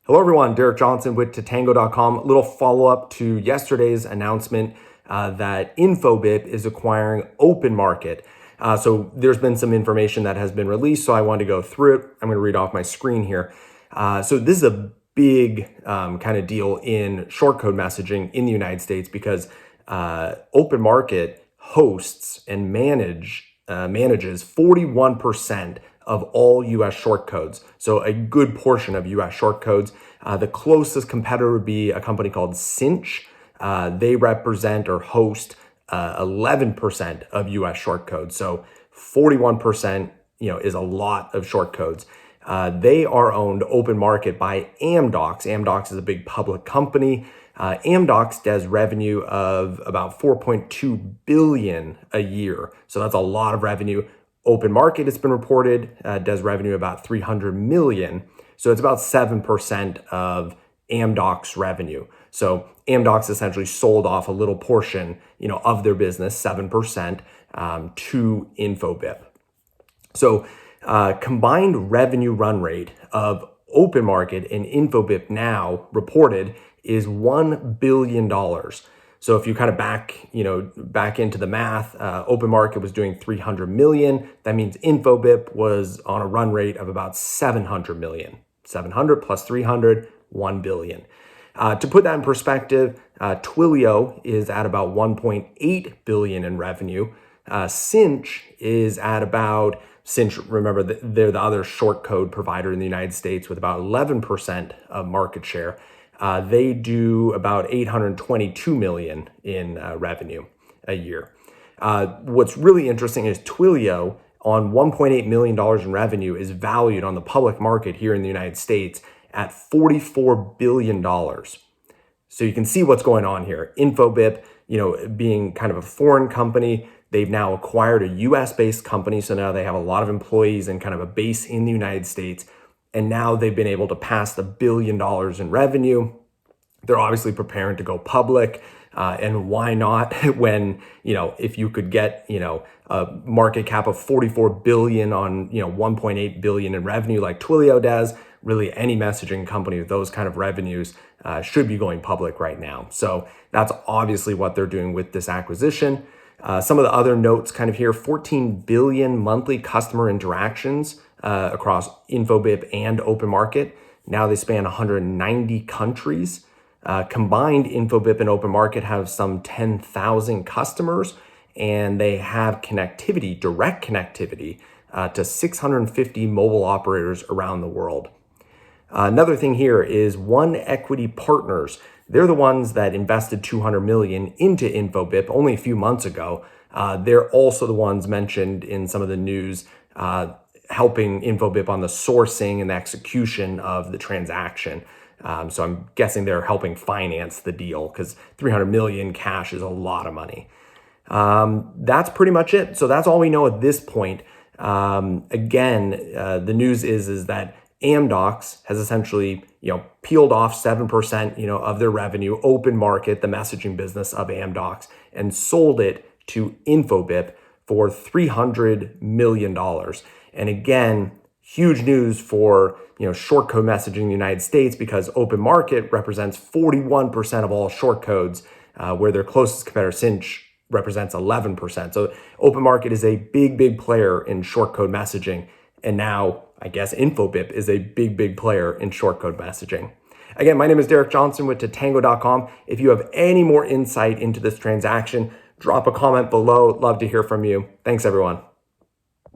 Hello everyone, Derek Johnson with Tatango.com. A little follow-up to yesterday's announcement that Infobip is acquiring OpenMarket. So there's been some information that has been released, so I wanted to go through it. I'm going to read off my screen here. So this is a big kind of deal in short code messaging in the United States because OpenMarket hosts and manages 41% of all US short codes. So a good portion of US short codes. The closest competitor would be a company called Cinch. They represent or host 11% of US short codes. So 41%, is a lot of short codes. They are owned OpenMarket by Amdocs. Amdocs is a big public company. Amdocs does revenue of about 4.2 billion a year. So that's a lot of revenue. OpenMarket, it's been reported, does revenue about 300 million. So it's about 7% of Amdocs revenue. So Amdocs essentially sold off a little portion, of their business, 7%, to Infobip. So combined revenue run rate of OpenMarket and Infobip now reported is $1 billion. So if you kind of back into the math, OpenMarket was doing 300 million. That means Infobip was on a run rate of about 700 million. 700 plus 300, 1 billion. To put that in perspective, Twilio is at about 1.8 billion in revenue. Cinch is at about, remember, they're the other short code provider in the United States with about 11% of market share. They do about 822 million in revenue a year. What's really interesting is Twilio, on $1.8 million in revenue, is valued on the public market here in the United States at $44 billion. So you can see what's going on here. Infobip, being kind of a foreign company, they've now acquired a US-based company. So now they have a lot of employees and kind of a base in the United States. And now they've been able to pass the $1 billion in revenue. They're obviously preparing to go public. And why not when, if you could get, a market cap of 44 billion on, 1.8 billion in revenue like Twilio does, really any messaging company with those kind of revenues should be going public right now. So that's obviously what they're doing with this acquisition. Some of the other notes kind of here, 14 billion monthly customer interactions across Infobip and OpenMarket. Now they span 190 countries. Combined, Infobip and OpenMarket have some 10,000 customers, and they have connectivity, direct connectivity, to 650 mobile operators around the world. Another thing here is One Equity Partners. They're the ones that invested 200 million into Infobip only a few months ago. They're also the ones mentioned in some of the news, helping Infobip on the sourcing and the execution of the transaction. So I'm guessing they're helping finance the deal because 300 million cash is a lot of money. That's pretty much it. So that's all we know at this point. The news is that Amdocs has essentially, peeled off 7%, of their revenue, OpenMarket, the messaging business of Amdocs, and sold it to Infobip for $300 million. And again, huge news for, short code messaging in the United States because OpenMarket represents 41% of all short codes, where their closest competitor, Cinch, represents 11%. So OpenMarket is a big, big player in short code messaging. And now, I guess, Infobip is a big, big player in short code messaging. Again, my name is Derek Johnson with Tatango.com. If you have any more insight into this transaction, drop a comment below. Love to hear from you. Thanks, everyone.